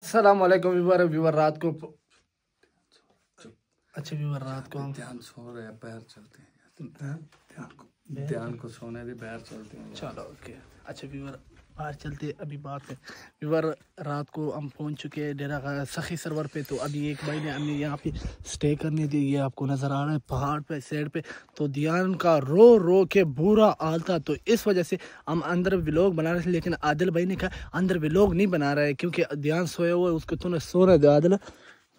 अस्सलाम वालेकुम व्यूवर रात को अच्छा व्यूवर रात को हम ध्यान सो रहे हैं, पैर चलते हैं, ध्यान को सोने दे, पैर चलते हैं। चलो ओके। अच्छा व्यूवर बाहर चलते अभी बात है। व्यूवर रात को हम पहुंच चुके हैं डेरा सखी सरवर पे। तो अभी एक भाई ने हमें यहाँ पे स्टे करने दी। ये आपको नज़र आ रहा है पहाड़ पे साइड पे। तो ध्यान का रो रो के बुरा हाल था, तो इस वजह से हम अंदर व्लॉग बना रहे थे, लेकिन आदिल भाई ने कहा अंदर व्लॉग नहीं बना रहा है क्योंकि ध्यान सोया हुआ है, उसको तूने सो रहा है। आदिल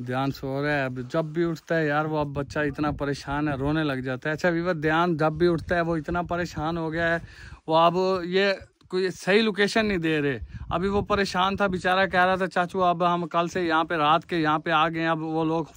ध्यान सो रहा है, अब जब भी उठता है यार वो, अब बच्चा इतना परेशान है, रोने लग जाता है। अच्छा वीवर, ध्यान जब भी उठता है वो इतना परेशान हो गया है, वो अब ये कोई सही लोकेशन नहीं दे रहे। अभी वो परेशान था बेचारा, कह रहा था चाचू अब हम कल से यहाँ पे रात के यहाँ पे आ गए, अब वो लोग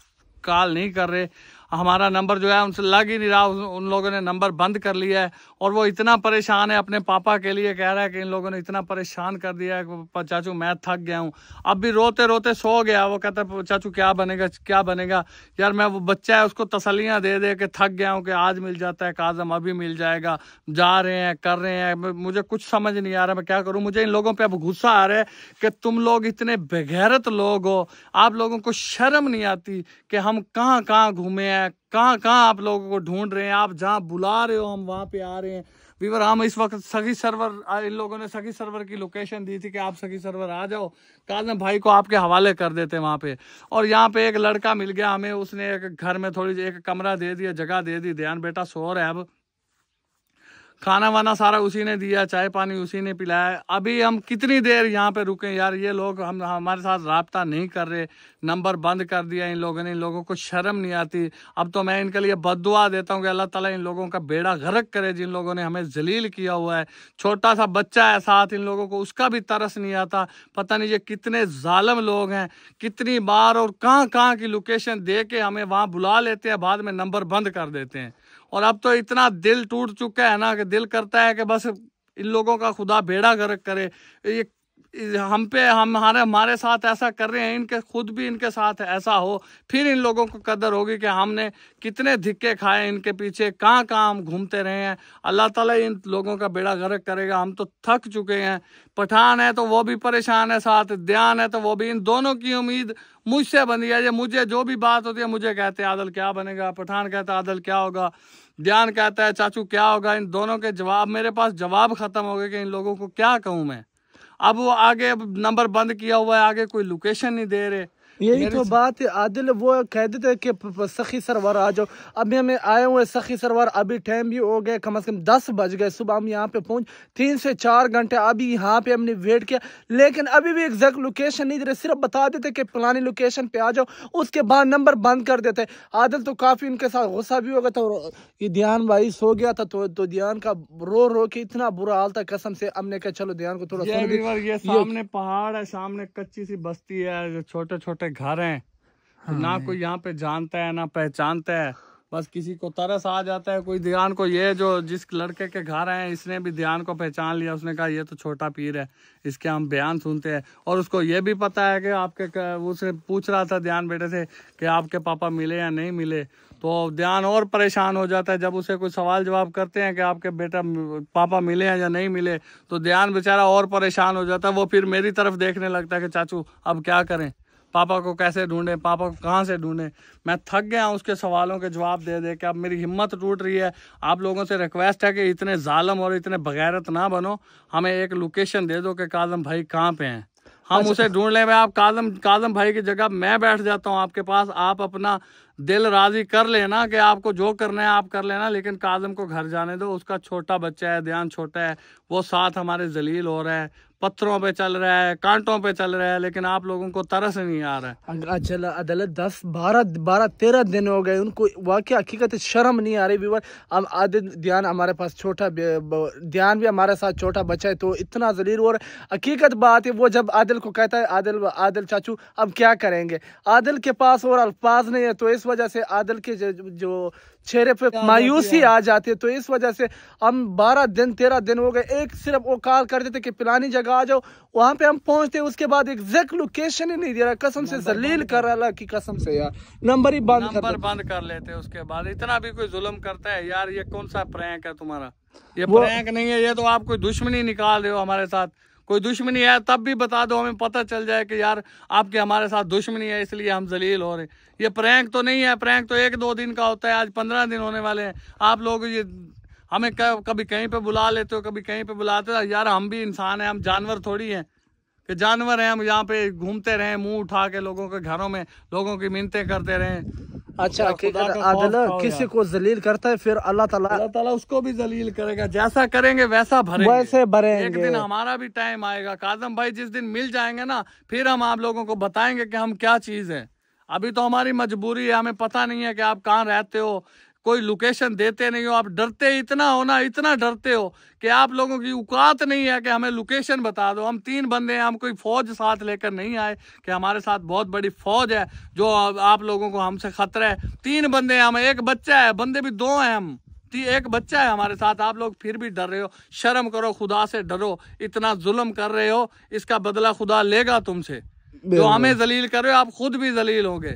कॉल नहीं कर रहे, हमारा नंबर जो है उनसे लग ही नहीं रहा, उन लोगों ने नंबर बंद कर लिया है। और वो इतना परेशान है अपने पापा के लिए, कह रहा है कि इन लोगों ने इतना परेशान कर दिया है कि चाचू मैं थक गया हूँ। अब भी रोते रोते सो गया। वो कहता है चाचू क्या बनेगा क्या बनेगा। यार मैं, वो बच्चा है उसको तसल्लियाँ दे दे के थक गया हूँ कि आज मिल जाता है काज़म, अभी मिल जाएगा, जा रहे हैं कर रहे हैं। मुझे कुछ समझ नहीं आ रहा मैं क्या करूँ। मुझे इन लोगों पर अब गुस्सा आ रहा है कि तुम लोग इतने बेगैरत लोग हो, आप लोगों को शर्म नहीं आती कि हम कहाँ कहाँ घूमे हैं, कहाँ कहाँ आप लोगों को ढूंढ रहे हैं, आप जहाँ बुला रहे हो हम वहाँ पे आ रहे हैं। वीवर हम इस वक्त सखी सरवर, इन लोगों ने सखी सरवर की लोकेशन दी थी कि आप सखी सरवर आ जाओ, काज़म भाई को आपके हवाले कर देते वहाँ पे। और यहाँ पे एक लड़का मिल गया हमें, उसने एक घर में थोड़ी एक कमरा दे दिया, जगह दे दी। ध्यान बेटा सो रहा है, अब खाना वाना सारा उसी ने दिया, चाय पानी उसी ने पिलाया। अभी हम कितनी देर यहाँ पे रुके यार, ये लोग हमारे साथ राब्ता नहीं कर रहे, नंबर बंद कर दिया इन लोगों ने। इन लोगों को शर्म नहीं आती। अब तो मैं इनके लिए बद्दुआ देता हूँ कि अल्लाह ताला इन लोगों का बेड़ा गर्क करे, जिन लोगों ने हमें जलील किया हुआ है। छोटा सा बच्चा है साथ, इन लोगों को उसका भी तरस नहीं आता। पता नहीं ये कितने जालिम लोग हैं, कितनी बार और कहाँ कहाँ की लोकेशन दे के हमें वहाँ बुला लेते हैं, बाद में नंबर बंद कर देते हैं। और अब तो इतना दिल टूट चुका है ना कि दिल करता है कि बस इन लोगों का खुदा बेड़ा गर्क करे। ये हम पे हमारे साथ ऐसा कर रहे हैं, इनके खुद भी इनके साथ ऐसा हो, फिर इन लोगों को कदर होगी कि हमने कितने धिक्के खाए इनके पीछे, कहाँ कहाँ हम घूमते रहे हैं। अल्लाह ताला इन लोगों का बेड़ा गर्क करेगा। हम तो थक चुके हैं। पठान है तो वो भी परेशान है, साथ ध्यान है तो वो भी। इन दोनों की उम्मीद मुझसे बनी है। मुझे जो भी बात होती है मुझे कहते हैं आदल क्या बनेगा, पठान कहता है आदल क्या होगा, ध्यान कहता है चाचू क्या होगा। इन दोनों के जवाब, मेरे पास जवाब खत्म हो गए कि इन लोगों को क्या कहूँ मैं। अब वो आगे, अब नंबर बंद किया हुआ है, आगे कोई लोकेशन नहीं दे रहे। यही तो बात है आदिल। वो कह देते कि सखी सरवर आ जाओ। अभी हमें आए हुए सखी सरवर, अभी टाइम भी हो गए, कम से कम 10 बज गए सुबह। हम यहाँ पे पहुंच 3 से 4 घंटे अभी यहाँ पे हमने वेट किया, लेकिन अभी भी एग्जैक्ट लोकेशन नहीं दे रहे। सिर्फ बता देते कि पुरानी लोकेशन पे आ जाओ, उसके बाद नंबर बंद कर देते। आदिल तो काफी इनके साथ गुस्सा भी हो गया था। ये ध्यान भाई सो गया था, तो ध्यान का रो रो के इतना बुरा हाल था कसम से। हमने कहा चलो ध्यान को थोड़ा ये सामने पहाड़ है, सामने कच्ची सी बस्ती है, छोटे छोटे घर हैं। हाँ, ना कोई यहाँ पे जानता है ना पहचानता है, बस किसी को तरस आ जाता है। कोई ध्यान को, ये जो जिस लड़के के घर हैं इसने भी ध्यान को पहचान लिया। उसने कहा ये तो छोटा पीर है, इसके हम बयान सुनते हैं। और उसको ये भी पता है कि आपके, उसने पूछ रहा था ध्यान बेटे से कि आपके पापा मिले या नहीं मिले। तो ध्यान और परेशान हो जाता है जब उसे कोई सवाल जवाब करते हैं कि आपके बेटा पापा मिले हैं या नहीं मिले, तो ध्यान बेचारा और परेशान हो जाता है। वो फिर मेरी तरफ देखने लगता है कि चाचू अब क्या करें, पापा को कैसे ढूंढें, पापा को कहाँ से ढूंढें। मैं थक गया हूँ उसके सवालों के जवाब दे दे के, अब मेरी हिम्मत टूट रही है। आप लोगों से रिक्वेस्ट है कि इतने जालिम और इतने बगैरत ना बनो, हमें एक लोकेशन दे दो कि काज़म भाई कहाँ पे हैं, हम उसे ढूंढ लें। आप काज़म भाई की जगह मैं बैठ जाता हूँ आपके पास, आप अपना दिल राजी कर लेना कि आपको जो करना है आप कर लेना, लेकिन काज़म को घर जाने दो। उसका छोटा बच्चा है, ध्यान छोटा है, वो साथ हमारे जलील हो रहा है, पत्थरों पे चल रहा है, कांटों पे चल रहा है, लेकिन आप लोगों को तरस नहीं आ रहा है। चल अदालत 10 12 13 दिन हो गए, उनको वाकई हकीकत शर्म नहीं आ रही। व्यूवर अब आदिल ध्यान हमारे पास छोटा, ध्यान भी हमारे साथ छोटा बच्चा है, तो इतना जलील हो रहा है। हकीकत बात है, वो जब आदिल को कहता है आदिल चाचू अब क्या करेंगे, आदिल के पास और अल्फाज नहीं है, तो इस वजह से आदिल के जो चेहरे पे मायूसी आ जाती है। तो इस वजह से हम 12 दिन 13 दिन हो गए, एक सिर्फ वो कॉल कर देते कि पिलानी जगह आ जाओ, वहां पे हम पहुंचते, उसके बाद एग्जैक्ट लोकेशन ही नहीं दे रहा। कसम से जलील कर रहा की कसम से यार, नंबर ही बंद कर लेते। उसके बाद इतना भी कोई जुल्म करता है यार। ये कौन सा प्रैंक है तुम्हारा, ये प्रैंक नहीं है, ये तो आप कोई दुश्मनी निकाल रहे हो हमारे साथ। कोई दुश्मनी है तब भी बता दो, हमें पता चल जाए कि यार आपके हमारे साथ दुश्मनी है इसलिए हम जलील हो रहे हैं। ये प्रैंक तो नहीं है, प्रैंक तो 1-2 दिन का होता है, आज 15 दिन होने वाले हैं। आप लोग ये हमें कभी कहीं पे बुला लेते हो, कभी कहीं पे बुलाते हो। यार हम भी इंसान हैं, हम जानवर थोड़ी हैं कि जानवर हैं हम यहाँ पे घूमते रहें मुंह उठा के लोगों के घरों में, लोगों की मिन्नतें करते रहें। अच्छा खुदा का आदिल, खौफ खाओ किसी यार। को जलील करता है फिर अल्लाह ताला उसको भी जलील करेगा, जैसा करेंगे वैसा भरेंगे, वैसे भरेंगे। एक दिन हमारा भी टाइम आएगा काजम भाई, जिस दिन मिल जाएंगे ना फिर हम आप लोगों को बताएंगे कि हम क्या चीज है। अभी तो हमारी मजबूरी है, हमें पता नहीं है कि आप कहाँ रहते हो, कोई लोकेशन देते नहीं हो, आप डरते इतना हो ना, इतना डरते हो कि आप लोगों की औकात नहीं है कि हमें लोकेशन बता दो। हम 3 बंदे हैं, हम कोई फौज साथ लेकर नहीं आए कि हमारे साथ बहुत बड़ी फौज है जो आप लोगों को हमसे खतरा है। 3 बंदे हैं हम, एक बच्चा है, बंदे भी 2 हैं हम, एक बच्चा है हमारे साथ, आप लोग फिर भी डर रहे हो। शर्म करो, खुदा से डरो, इतना जुल्म कर रहे हो, इसका बदला खुदा लेगा तुमसे। जो हमें जलील कर रहे हो आप खुद भी जलील होगे।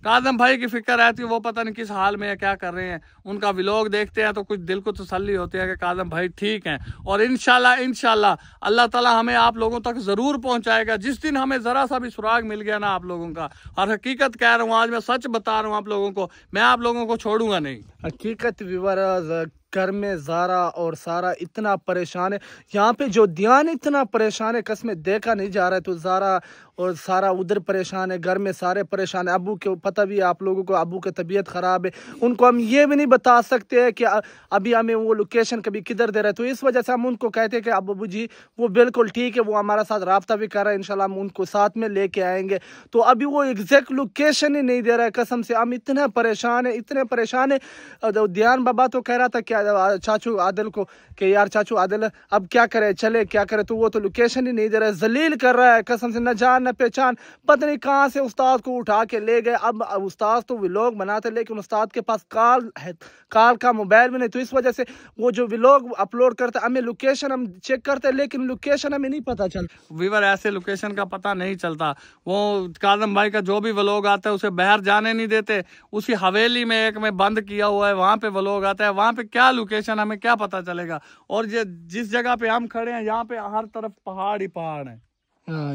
काजम भाई की फिक्र रहती है, वो पता नहीं किस हाल में है, क्या कर रहे हैं। उनका व्लॉग देखते हैं तो कुछ दिल को तसल्ली होती है कि काजम भाई ठीक हैं, और इंशाल्लाह अल्लाह ताला हमें आप लोगों तक जरूर पहुंचाएगा। जिस दिन हमें जरा सा भी सुराग मिल गया ना आप लोगों का, और हकीकत कह रहा हूँ, आज मैं सच बता रहा हूँ आप लोगों को, मैं आप लोगों को छोड़ूंगा नहीं। हकीकत विवर घर में ज़ारा और सारा इतना परेशान है, यहाँ पे जो ध्यान इतना परेशान है, कसम देखा नहीं जा रहा है। तो ज़ारा और सारा उधर परेशान है, घर में सारे परेशान है। अबू के पता भी है आप लोगों को, अबू की तबीयत ख़राब है, उनको हम ये भी नहीं बता सकते हैं कि अभी हमें वो लोकेशन कभी किधर दे रहे हैं। तो इस वजह से हम उनको कहते हैं कि अबू जी वो बिल्कुल ठीक है, वो हमारा साथ रब्ता भी कर रहा है, इंशाल्लाह हम उनको साथ में लेके आएंगे। तो अभी वो एग्जैक्ट लोकेशन ही नहीं दे रहा है, कसम से हम इतने परेशान है, इतने परेशान है। ध्यान बाबा तो कह रहा था क्या चाचू आदिल को कि यार चाचू आदिल अब क्या करे, चले क्या करे, तो वो तो लोकेशन ही नहीं दे रहा है, जलील कर रहा है, कसम से न जान न पहचान। पता नहीं कहाँ से उस्ताद को उठा के ले गए। अब उस्ताद तो व्लॉग बनाते लेकिन उस्ताद के पास कॉल है, कॉल का मोबाइल भी नहीं। तो इस वजह से वो जो व्लॉग अपलोड करते हमें लोकेशन हम चेक करते हैं लेकिन लोकेशन हमें नहीं पता चलता। वीवर ऐसे लोकेशन का पता नहीं चलता। वो काजम भाई का जो भी व्लॉग आता है उसे बाहर जाने नहीं देते, उसी हवेली में एक में बंद किया हुआ है, वहां पे व्लॉग आता है, वहां पे क्या लोकेशन हमें क्या पता चलेगा। और ये जिस जगह पे हम खड़े हैं यहाँ पे हर तरफ पहाड़ ही पहाड़ है।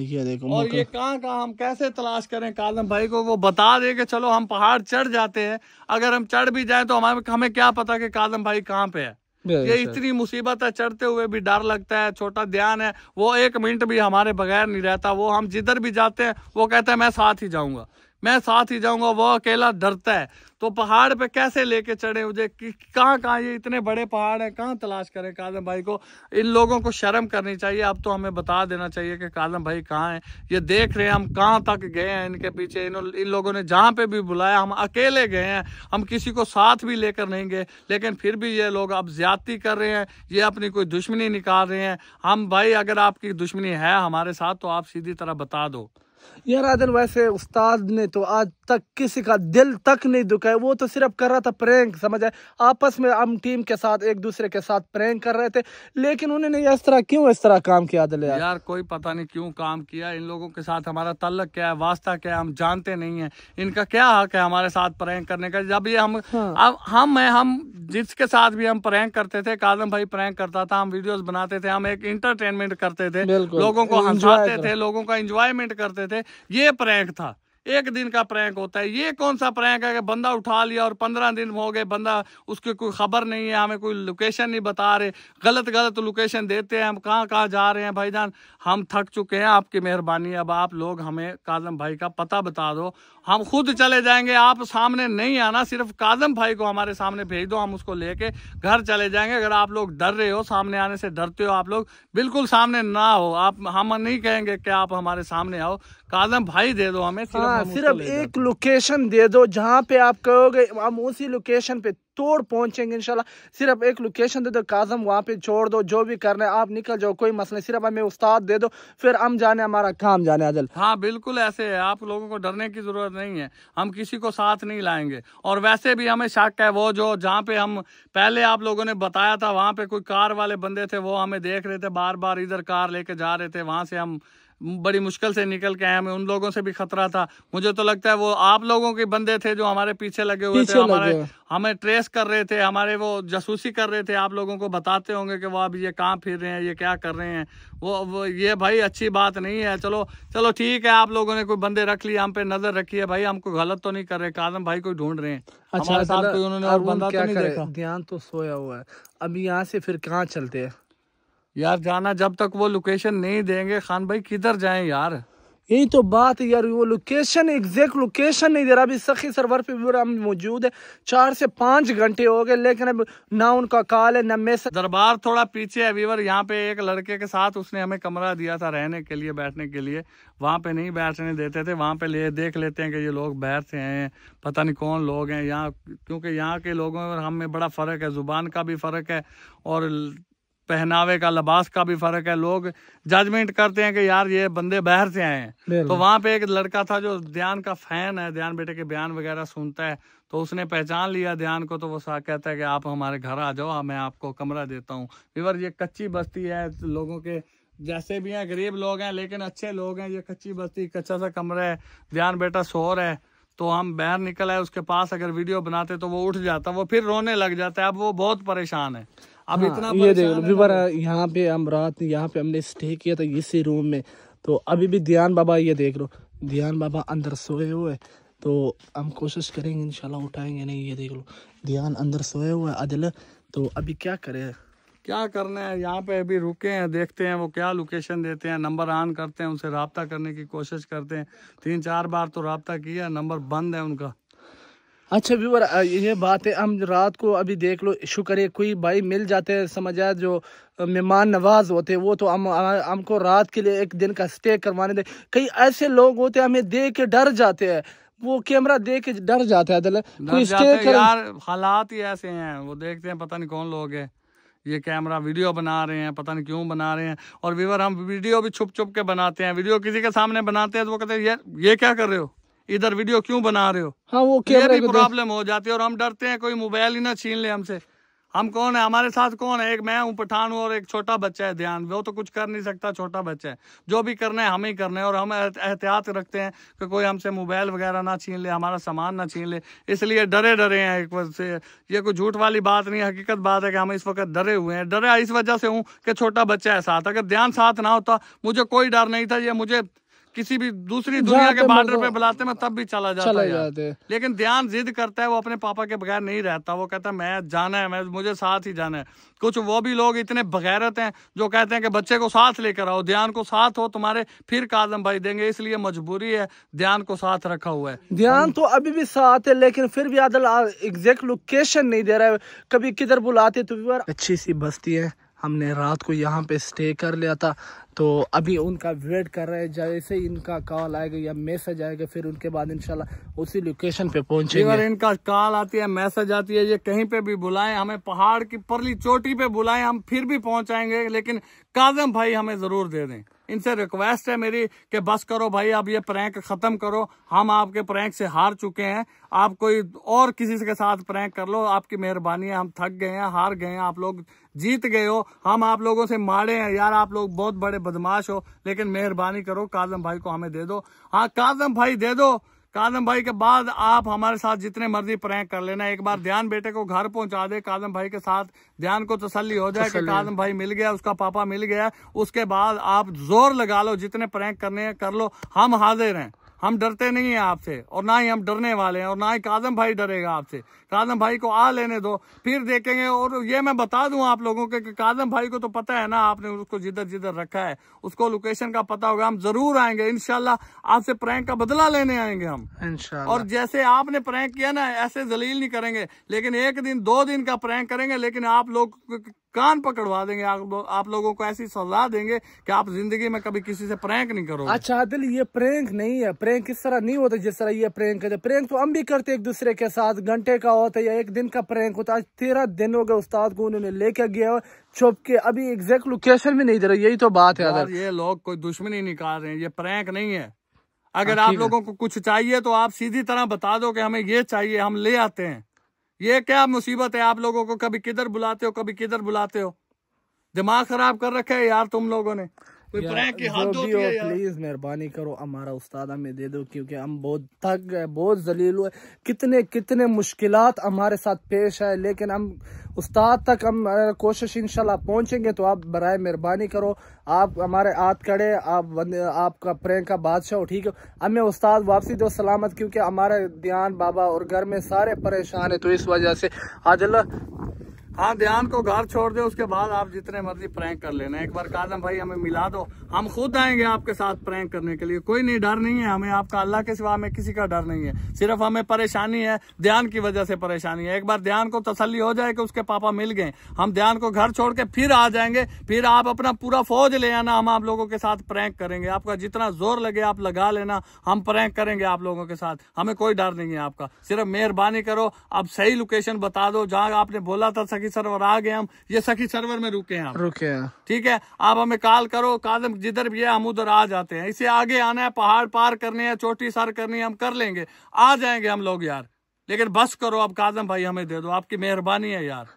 ये देखो, और ये कहाँ हम कैसे तलाश करें काजम भाई को, वो बता दे कि चलो हम पहाड़ चढ़ जाते हैं। अगर हम चढ़ भी जाए तो हमें क्या पता कि काजम भाई कहाँ पे है। ये इतनी मुसीबत है, चढ़ते हुए भी डर लगता है। छोटा ध्यान है, वो 1 मिनट भी हमारे बगैर नहीं रहता। वो हम जिधर भी जाते हैं वो कहता है मैं साथ ही जाऊंगा, मैं साथ ही जाऊंगा, वो अकेला डरता है। तो पहाड़ पे कैसे लेके चढ़े मुझे, कहाँ ये इतने बड़े पहाड़ हैं, कहाँ तलाश करें काजम भाई को। इन लोगों को शर्म करनी चाहिए, अब तो हमें बता देना चाहिए कि काजम भाई कहाँ हैं। ये देख रहे हैं हम कहाँ तक गए हैं, इनके पीछे इन लोगों ने जहाँ पे भी बुलाया हम अकेले गए हैं, हम किसी को साथ भी लेकर नहीं गए। लेकिन फिर भी ये लोग अब ज्यादती कर रहे हैं, ये अपनी कोई दुश्मनी निकाल रहे हैं। हम भाई अगर आपकी दुश्मनी है हमारे साथ तो आप सीधी तरह बता दो। यार आदिल वैसे उस्ताद ने तो आज तक किसी का दिल तक नहीं दुखा है, वो तो सिर्फ कर रहा था प्रैंक, समझ आए। आपस में हम टीम के साथ एक दूसरे के साथ प्रैंक कर रहे थे, लेकिन उन्होंने इस तरह काम किया आदिल यार कोई पता नहीं क्यों काम किया। इन लोगों के साथ हमारा तल्लक क्या है, वास्ता क्या है, हम जानते नहीं है। इनका क्या हक है हमारे साथ प्रैंक करने का। जब ये हम जिसके साथ भी हम प्रैंक करते थे, काजम भाई प्रैंक करता था, हम वीडियोस बनाते थे, हम एक इंटरटेनमेंट करते थे, लोगों को हंसाते थे, लोगों का एंजॉयमेंट करते थे। ये प्रैंक था, 1 दिन का प्रैंक होता है। ये कौन सा प्रैंक है कि बंदा उठा लिया और 15 दिन हो गए, बंदा उसकी कोई खबर नहीं है, हमें कोई लोकेशन नहीं बता रहे, गलत लोकेशन देते हैं, हम कहाँ जा रहे हैं। भाईजान हम थक चुके हैं, आपकी मेहरबानी अब आप लोग हमें काजम भाई का पता बता दो, हम खुद चले जाएंगे। आप सामने नहीं आना, सिर्फ काजम भाई को हमारे सामने भेज दो, हम उसको लेके घर चले जाएंगे। अगर आप लोग डर रहे हो, सामने आने से डरते हो, आप लोग बिल्कुल सामने ना हो। हम नहीं कहेंगे कि आप हमारे सामने आओ, काजम भाई दे दो हमें, सिर्फ एक लोकेशन दे दो जहाँ पे आप कहोगे हम उसी लोकेशन पे तोड़ पहुंचेंगे इंशाल्लाह। सिर्फ एक लोकेशन दे दो, काजम वहाँ पे छोड़ दो, जो भी करना है आप निकल जाओ, कोई मसला नहीं। सिर्फ हमें उस्ताद दे दो, फिर हम जाने, हमारा काम जाने आदिल। हाँ बिल्कुल ऐसे है, आप लोगों को डरने की जरूरत नहीं है, हम किसी को साथ नहीं लाएंगे। और वैसे भी हमें शक है, वो जो जहाँ पे हम पहले आप लोगों ने बताया था, वहाँ पे कोई कार वाले बंदे थे, वो हमें देख रहे थे, बार बार इधर कार लेके जा रहे थे, वहाँ से हम बड़ी मुश्किल से निकल के आए, हमें उन लोगों से भी खतरा था। मुझे तो लगता है वो आप लोगों के बंदे थे जो हमारे पीछे लगे हुए थे, हमें ट्रेस कर रहे थे, हमारे वो जासूसी कर रहे थे, आप लोगों को बताते होंगे कि वो अब ये कहाँ फिर रहे हैं, ये क्या कर रहे हैं। वो ये भाई अच्छी बात नहीं है। चलो ठीक है, आप लोगों ने कोई बंदे रख लिए, हम पे नजर रखी है भाई, हमको गलत तो नहीं कर रहे, काजम भाई को ढूंढ रहे हैं। अच्छा, हमारे साथ कोई उन्होंने और बंदा तो नहीं देखा। ध्यान तो सोया हुआ है। अब यहाँ से फिर कहाँ चलते हैं यार? जाना जब तक वो लोकेशन नहीं देंगे खान भाई, किधर जाएं यार? यही तो बात है यार, वो लोकेशन, एग्जैक्ट लोकेशन नहीं दे रहा। अभी सखी सर्वर पे भी हम मौजूद है, 4 से 5 घंटे हो गए, लेकिन अब ना उनका कॉल है ना मैसेज। दरबार थोड़ा पीछे है व्यूअर, यहाँ पे एक लड़के के साथ उसने हमें कमरा दिया था रहने के लिए, बैठने के लिए। वहाँ पे नहीं बैठने देते थे, वहाँ पे देख लेते हैं कि ये लोग बाहर से आए हैं, पता नहीं कौन लोग हैं यहाँ, क्योंकि यहाँ के लोगों और हम में बड़ा फर्क है, जुबान का भी फर्क है और पहनावे का, लिबास का भी फर्क है। लोग जजमेंट करते हैं कि यार ये बंदे बाहर से आए हैं। तो वहां पे एक लड़का था जो ध्यान का फैन है, ध्यान बेटे के बयान वगैरह सुनता है, तो उसने पहचान लिया ध्यान को, तो वो कहता है कि आप हमारे घर आ जाओ, मैं आपको कमरा देता हूँ। व्यूअर ये कच्ची बस्ती है, लोगों के जैसे भी हैं, गरीब लोग हैं लेकिन अच्छे लोग हैं। ये कच्ची बस्ती, कच्चा सा कमरा है, ध्यान बेटा सो रहा है, तो हम बाहर निकल आए उसके पास, अगर वीडियो बनाते तो वो उठ जाता, वो फिर रोने लग जाता है। अब वो बहुत परेशान है। अब इतना ये देखो यहाँ पे हम रात यहाँ पे हमने स्टे किया था इसी रूम में, तो अभी भी ध्यान बाबा, ये देख लो ध्यान बाबा अंदर सोए हुए, तो हम कोशिश करेंगे इंशाल्लाह उठाएंगे नहीं। ये देख लो ध्यान अंदर सोए हुए आदिल, तो अभी क्या करें, क्या करना है? यहाँ पे अभी रुके हैं, देखते हैं वो क्या लोकेशन देते हैं, नंबर ऑन करते हैं, उनसे रब्ता करने की कोशिश करते हैं। 3-4 बार तो रब्ता किया, नंबर बंद है उनका। अच्छा व्यूअर, ये बात है, हम रात को अभी देख लो, शुक्र है कोई भाई मिल जाते हैं, समझ आया, जो मेहमान नवाज होते हैं, वो तो हमको रात के लिए 1 दिन का स्टे करवाने दे। कई ऐसे लोग होते हैं हमें देख के डर जाते हैं, वो कैमरा देख के डर जाता है, कोई स्टे यार हालात ही ऐसे हैं, वो देखते हैं पता नहीं कौन लोग हैं, ये कैमरा वीडियो बना रहे हैं, पता नहीं क्यों बना रहे हैं। और व्यूअर हम वीडियो भी छुप छुप के बनाते हैं, वीडियो किसी के सामने बनाते हैं तो वो कहते हैं यार ये क्या कर रहे हो, इधर वीडियो क्यों बना रहे हो। हाँ, वो ये भी प्रॉब्लम हो जाती है और हम डरते हैं कोई मोबाइल ही ना छीन ले हमसे। हम कौन है, हमारे साथ कौन है? एक मैं हूँ पठान और एक छोटा बच्चा है ध्यान, वो तो कुछ कर नहीं सकता, छोटा बच्चा है। जो भी करना है हमें ही करना है, और हम एहतियात रखते हैं कि कोई हमसे मोबाइल वगैरह ना छीन ले, हमारा सामान ना छीन ले, इसलिए डरे हैं एक वजह से। ये कोई झूठ वाली बात नहीं, हकीकत बात है कि हम इस वक्त डरे हुए हैं। डरे इस वजह से हूँ कि छोटा बच्चा है साथ, अगर ध्यान साथ ना होता मुझे कोई डर नहीं था। ये मुझे किसी भी दूसरी दुनिया के बॉर्डर पे बुलाते मैं तब भी चला जाता यार। लेकिन ध्यान जिद करता है, वो अपने पापा के बगैर नहीं रहता, वो कहता है मैं जाना है, मुझे साथ ही जाना है। कुछ वो भी लोग इतने बगैरत हैं जो कहते हैं कि बच्चे को साथ लेकर आओ, ध्यान को साथ हो तुम्हारे, फिर काजम भाई देंगे, इसलिए मजबूरी है ध्यान को साथ रखा हुआ है। ध्यान तो अभी भी साथ है, लेकिन फिर भी आदल एग्जैक्ट लोकेशन नहीं दे रहा है, कभी किधर बुलाते। तो अच्छी सी बस्ती है, हमने रात को यहाँ पे स्टे कर लिया था, तो अभी उनका वेट कर रहे हैं, जैसे इनका कॉल आएगा या मैसेज आएगा फिर उनके बाद इंशाल्लाह उसी लोकेशन पे पहुंचेंगे। अगर इनका कॉल आती है, मैसेज आती है, ये कहीं पे भी बुलाएं, हमें पहाड़ की परली चोटी पे बुलाएं, हम फिर भी पहुंचाएंगे, लेकिन काजम भाई हमें जरूर दे दें। इनसे रिक्वेस्ट है मेरी कि बस करो भाई, अब ये प्रैंक खत्म करो, हम आपके प्रैंक से हार चुके हैं, आप कोई और किसी के साथ प्रैंक कर लो, आपकी मेहरबानी है, हम थक गए हैं, हार गए हैं, आप लोग जीत गए हो, हम आप लोगों से मारे हैं यार, आप लोग बहुत बड़े बदमाश हो, लेकिन मेहरबानी करो काजम भाई को हमें दे दो। हाँ काजम भाई दे दो, काजम भाई के बाद आप हमारे साथ जितने मर्जी प्रैंक कर लेना। एक बार ध्यान बेटे को घर पहुंचा दे काजम भाई के साथ, ध्यान को तसल्ली हो जाए कि काजम भाई मिल गया, उसका पापा मिल गया, उसके बाद आप जोर लगा लो, जितने प्रैंक करने हैं कर लो, हम हाजिर हैं, हम डरते नहीं हैं आपसे, और ना ही हम डरने वाले हैं, और ना ही काजम भाई डरेगा आपसे। काजम भाई को आ लेने दो, फिर देखेंगे। और ये मैं बता दूं आप लोगों के कि काजम भाई को तो पता है ना, आपने उसको जिधर जिधर रखा है उसको लोकेशन का पता होगा, हम जरूर आएंगे इंशाल्लाह, आपसे प्रैंक का बदला लेने आएंगे हम इंशाल्लाह। और जैसे आपने प्रैंक किया ना, ऐसे जलील नहीं करेंगे, लेकिन 1 दिन 2 दिन का प्रैंक करेंगे, लेकिन आप लोग कान पकड़वा देंगे, आप लोगों को ऐसी सजा देंगे कि आप जिंदगी में कभी किसी से प्रैंक नहीं करोगे। अच्छा आदिल, ये प्रैंक नहीं है, प्रैंक इस तरह नहीं होता जिस तरह ये प्रैंक करते। प्रैंक तो हम भी करते एक दूसरे के साथ, घंटे का होता है या 1 दिन का प्रैंक होता है। आज 13 दिन हो गए उस्ताद को उन्होंने लेके गया छुप के, अभी एग्जैक्ट लोकेशन भी नहीं दे रहा, यही तो बात है यार। ये लोग कोई दुश्मनी निकाल रहे हैं, ये प्रैंक नहीं है। अगर आप लोगों को कुछ चाहिए तो आप सीधी तरह बता दो कि हमें ये चाहिए, हम ले आते हैं। ये क्या मुसीबत है आप लोगों को, कभी किधर बुलाते हो, कभी किधर बुलाते हो, दिमाग खराब कर रखा है यार तुम लोगों ने। कोई प्रैंक की हद जो होती भी है हो यार। प्लीज मेहरबानी करो हमारा उस्ताद हमें दे दो, क्योंकि हम बहुत थक गए, बहुत जलील हुए, कितने कितने मुश्किलात हमारे साथ पेश है, लेकिन हम उस्ताद तक हम कोशिश इंशाल्लाह पहुंचेंगे। तो आप बराए मेहरबानी करो, आप हमारे हाथ खड़े, आपका प्रैंक का बादशाह हो, ठीक है। हमें उस्ताद वापसी दो सलामत, क्योंकि हमारे ध्यान बाबा और घर में सारे परेशान है, तो इस वजह से आज अल्लाह। हाँ, ध्यान को घर छोड़ दे, उसके बाद आप जितने मर्जी प्रैंक कर लेना। एक बार काजम भाई हमें मिला दो, हम खुद आएंगे आपके साथ प्रैंक करने के लिए। कोई नहीं, डर नहीं है हमें आपका, अल्लाह के सिवा हमें किसी का डर नहीं है। सिर्फ हमें परेशानी है, ध्यान की वजह से परेशानी है। एक बार ध्यान को तसल्ली हो जाए कि उसके पापा मिल गए, हम ध्यान को घर छोड़ के फिर आ जाएंगे। फिर आप अपना पूरा फौज ले आना, हम आप लोगों के साथ प्रैंक करेंगे। आपका जितना जोर लगे आप लगा लेना, हम प्रैंक करेंगे आप लोगों के साथ। हमें कोई डर नहीं है आपका, सिर्फ मेहरबानी करो अब सही लोकेशन बता दो जहां आपने बोला था सखी सरवर आ गए। हम ये सखी सर्वर में रुके हैं, हम रुके हैं। ठीक है, आप हमें कॉल करो, काजम जिधर भी है हम उधर आ जाते हैं। इसे आगे आना है, पहाड़ पार करने हैं, चोटी सर करनी है, हम कर लेंगे, आ जाएंगे हम लोग यार। लेकिन बस करो अब, काजम भाई हमें दे दो, आपकी मेहरबानी है यार।